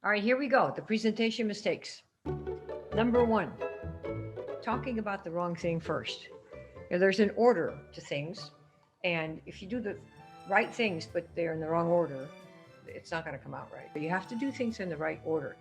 All right, here we go. The presentation mistakes. Number one, talking about the wrong thing first. There's an order to things, and if you do the right things but they're in the wrong order, it's not going to come out right. You have to do things in the right order.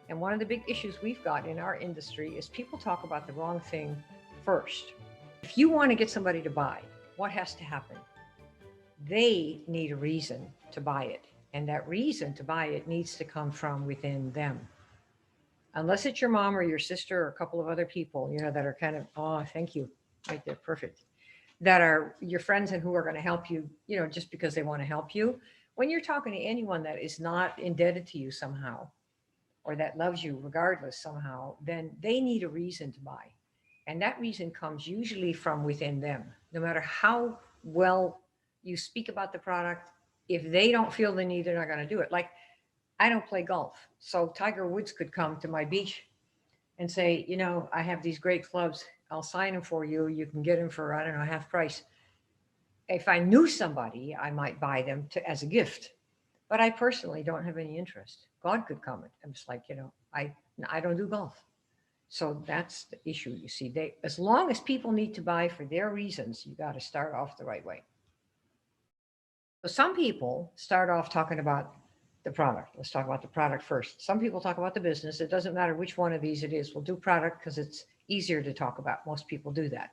And one of the big issues we've got in our industry is people talk about the wrong thing first. If you want to get somebody to buy, what has to happen? They need a reason to buy it. And that reason to buy it needs to come from within them. Unless it's your mom or your sister or a couple of other people, that are kind of, oh, thank you, right there, perfect, that are your friends and who are going to help you, just because they want to help you. When you're talking to anyone that is not indebted to you somehow, or that loves you regardless somehow, then they need a reason to buy. And that reason comes usually from within them. No matter how well you speak about the product, if they don't feel the need, they're not going to do it. Like, I don't play golf. So Tiger Woods could come to my beach and say, I have these great clubs. I'll sign them for you. You can get them for, I don't know, half price. If I knew somebody, I might buy them as a gift. But I personally don't have any interest. God could come. I'm just like, I don't do golf. So that's the issue. You see, as long as people need to buy for their reasons, you got to start off the right way. So some people start off talking about the product. Let's talk about the product first. Some people talk about the business. It doesn't matter which one of these it is. We'll do product because it's easier to talk about. Most people do that.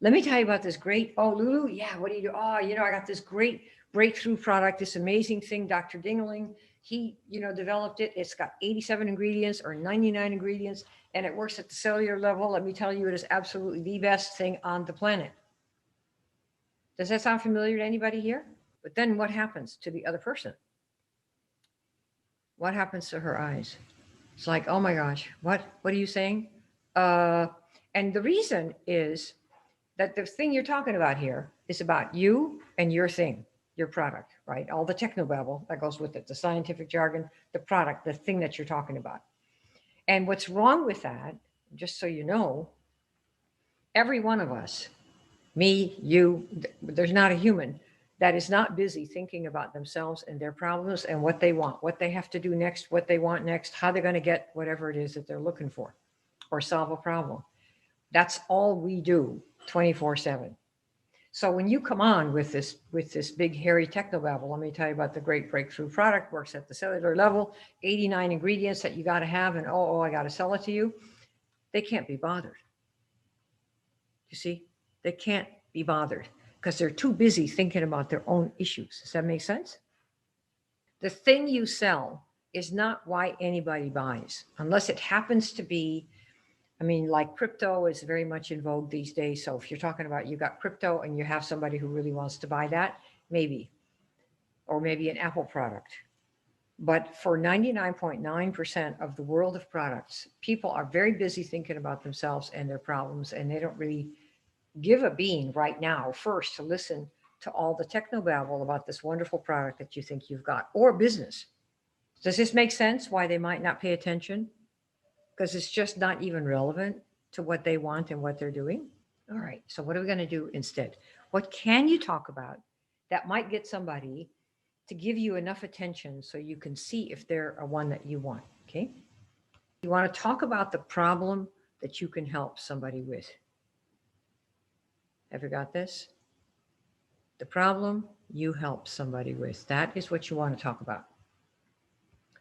Let me tell you about this great, oh, Lulu, yeah, what do you do? Oh, I got this great breakthrough product, this amazing thing, Dr. Dingling. He, developed it. It's got 87 ingredients or 99 ingredients, and it works at the cellular level. Let me tell you, it is absolutely the best thing on the planet. Does that sound familiar to anybody here? But then what happens to the other person? What happens to her eyes? It's like, oh my gosh, what are you saying? Uh, and the reason is that the thing you're talking about here is about you and your thing, your product, right? All the technobabble that goes with it, the scientific jargon, the product, the thing that you're talking about. And what's wrong with that, just so you know, every one of us, me, you, there's not a human that is not busy thinking about themselves and their problems and what they want, what they have to do next, what they want next, how they're going to get whatever it is that they're looking for or solve a problem. That's all we do 24/7. So when you come on with this big hairy technobabble, let me tell you about the great breakthrough product, works at the cellular level, 89 ingredients that you got to have, and I got to sell it to you. They can't be bothered. You see, they can't be bothered because they're too busy thinking about their own issues. Does that make sense? The thing you sell is not why anybody buys, unless it happens to be. I mean, like crypto is very much in vogue these days. So if you're talking about you got crypto and you have somebody who really wants to buy that, maybe, or maybe an Apple product. But for 99.9% of the world of products, people are very busy thinking about themselves and their problems, and they don't really give a bean right now first to listen to all the technobabble about this wonderful product that you think you've got or business. Does this make sense why they might not pay attention? Because it's just not even relevant to what they want and what they're doing. All right, so what are we going to do instead? What can you talk about that might get somebody to give you enough attention so you can see if they're a one that you want? Okay. You want to talk about the problem that you can help somebody with. Have you got this? The problem you help somebody with. That is what you want to talk about.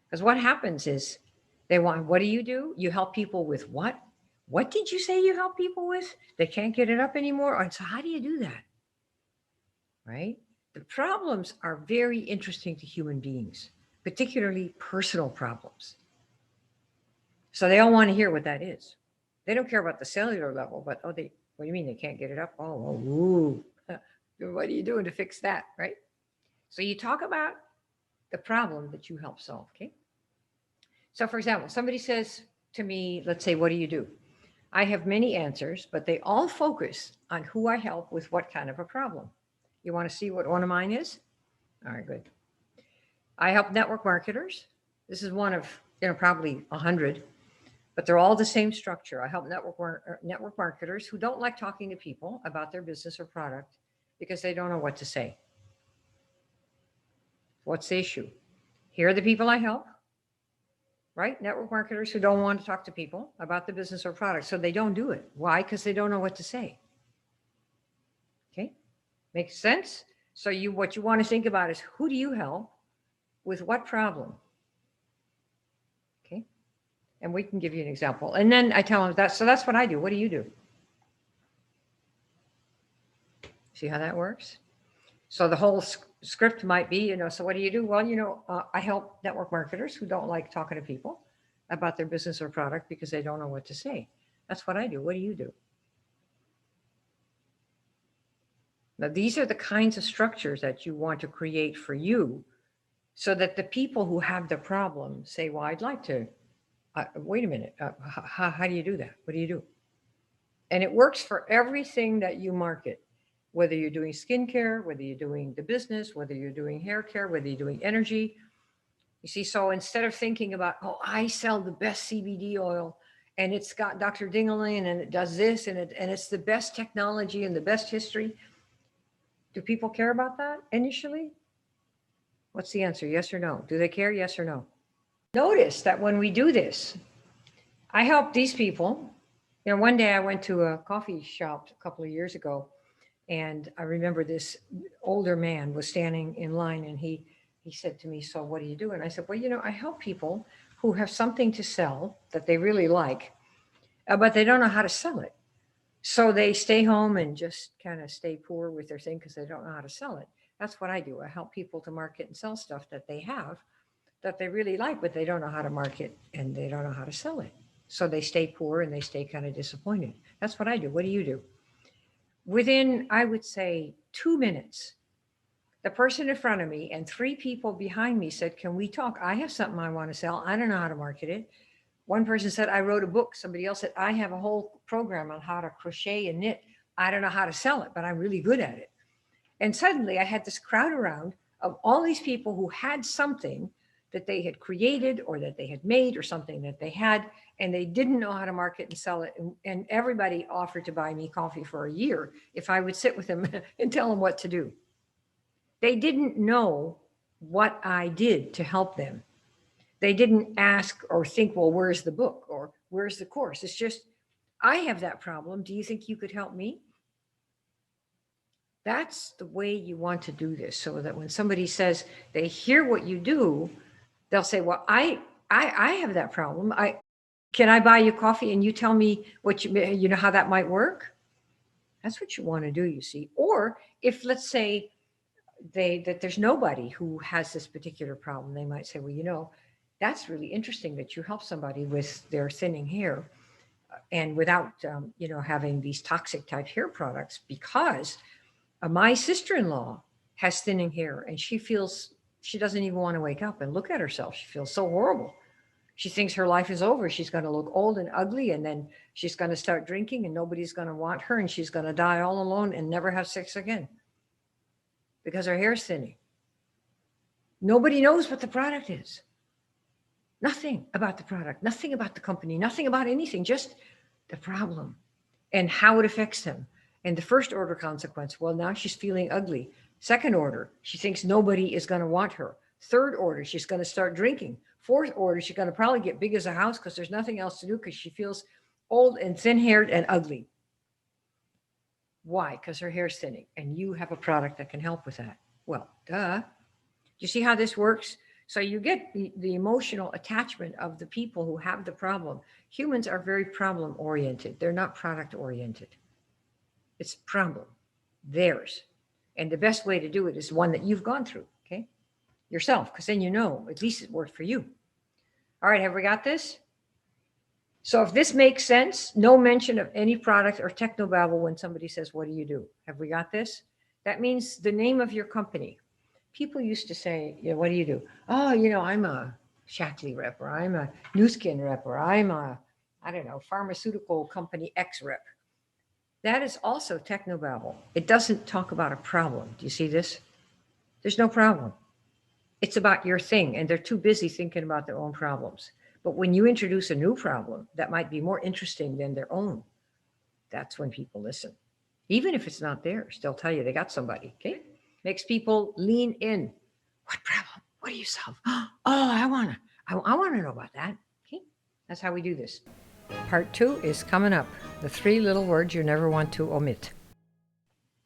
Because what happens is they want, what do? You help people with what? What did you say you help people with? They can't get it up anymore. And so how do you do that? Right? The problems are very interesting to human beings, particularly personal problems. So they all want to hear what that is. They don't care about the cellular level, but what do you mean they can't get it up? Ooh. What are you doing to fix that? Right? So you talk about the problem that you help solve. Okay. So for example, somebody says to me, let's say, what do you do? I have many answers, but they all focus on who I help with what kind of a problem. You want to see what one of mine is? All right, good. I help network marketers. This is one of, probably 100, but they're all the same structure. I help network marketers who don't like talking to people about their business or product because they don't know what to say. What's the issue? Here are the people I help. right? Network marketers who don't want to talk to people about the business or product. So they don't do it. Why? Because they don't know what to say. Okay. Makes sense? So what you want to think about is, who do you help with what problem? Okay. And we can give you an example. And then I tell them that. So that's what I do. What do you do? See how that works? So the whole script might be, so what do you do? Well, I help network marketers who don't like talking to people about their business or product because they don't know what to say. That's what I do. What do you do? Now, these are the kinds of structures that you want to create for you so that the people who have the problem say, well, I'd like to, wait a minute, how do you do that? What do you do? And it works for everything that you market, whether you're doing skincare, whether you're doing the business, whether you're doing hair care, whether you're doing energy. You see, so instead of thinking about, oh, I sell the best CBD oil and it's got Dr. Dingaling and it does this and it's the best technology and the best history. Do people care about that initially? What's the answer? Yes or no? Do they care? Yes or no? Notice that when we do this, I help these people. One day I went to a coffee shop a couple of years ago, and I remember this older man was standing in line, and he said to me, so what do you do? And I said, well, I help people who have something to sell that they really like, but they don't know how to sell it. So they stay home and just kind of stay poor with their thing because they don't know how to sell it. That's what I do. I help people to market and sell stuff that they have that they really like, but they don't know how to market and they don't know how to sell it. So they stay poor and they stay kind of disappointed. That's what I do. What do you do? Within, I would say, 2 minutes, the person in front of me and three people behind me said, can we talk? I have something I want to sell. I don't know how to market it. One person said, I wrote a book. Somebody else said, I have a whole program on how to crochet and knit. I don't know how to sell it, but I'm really good at it. And suddenly I had this crowd around of all these people who had something that they had created or that they had made or something that they had, and they didn't know how to market and sell it. And everybody offered to buy me coffee for a year if I would sit with them and tell them what to do. They didn't know what I did to help them. They didn't ask or think, well, where's the book or where's the course? It's just, I have that problem. Do you think you could help me? That's the way you want to do this, so that when somebody says they hear what you do, they'll say, well, I have that problem. Can I buy you coffee and you tell me what you know how that might work? That's what you want to do, you see. Or if, let's say, that there's nobody who has this particular problem, they might say, well, that's really interesting that you help somebody with their thinning hair and without having these toxic type hair products, because my sister-in-law has thinning hair and she feels she doesn't even want to wake up and look at herself. She feels so horrible. She thinks her life is over. She's going to look old and ugly, and then she's going to start drinking and nobody's going to want her, and she's going to die all alone and never have sex again because her hair's thinning. Nobody knows what the product is. Nothing about the product, nothing about the company, nothing about anything, just the problem and how it affects them. And the first order consequence, well, now she's feeling ugly. Second order, she thinks nobody is going to want her. Third order, she's going to start drinking. Fourth order, she's going to probably get big as a house because there's nothing else to do because she feels old and thin-haired and ugly. Why? Because her hair's thinning, and you have a product that can help with that. Well, duh. You see how this works? So you get the emotional attachment of the people who have the problem. Humans are very problem-oriented. They're not product-oriented. It's problem, theirs. And the best way to do it is one that you've gone through, okay? Yourself, because then at least it worked for you. All right, have we got this? So if this makes sense, no mention of any product or technobabble when somebody says, what do you do? Have we got this? That means the name of your company. People used to say, what do you do? Oh, I'm a Shackley rep, or I'm a New Skin rep, or I'm a, pharmaceutical company X rep. That is also technobabble. It doesn't talk about a problem. Do you see this? There's no problem. It's about your thing, and they're too busy thinking about their own problems. But when you introduce a new problem that might be more interesting than their own, that's when people listen. Even if it's not theirs, they'll tell you they got somebody, okay? Makes people lean in. What problem? What do you solve? Oh, I want to know about that. Okay, that's how we do this. Part 2 is coming up. The 3 little words you never want to omit.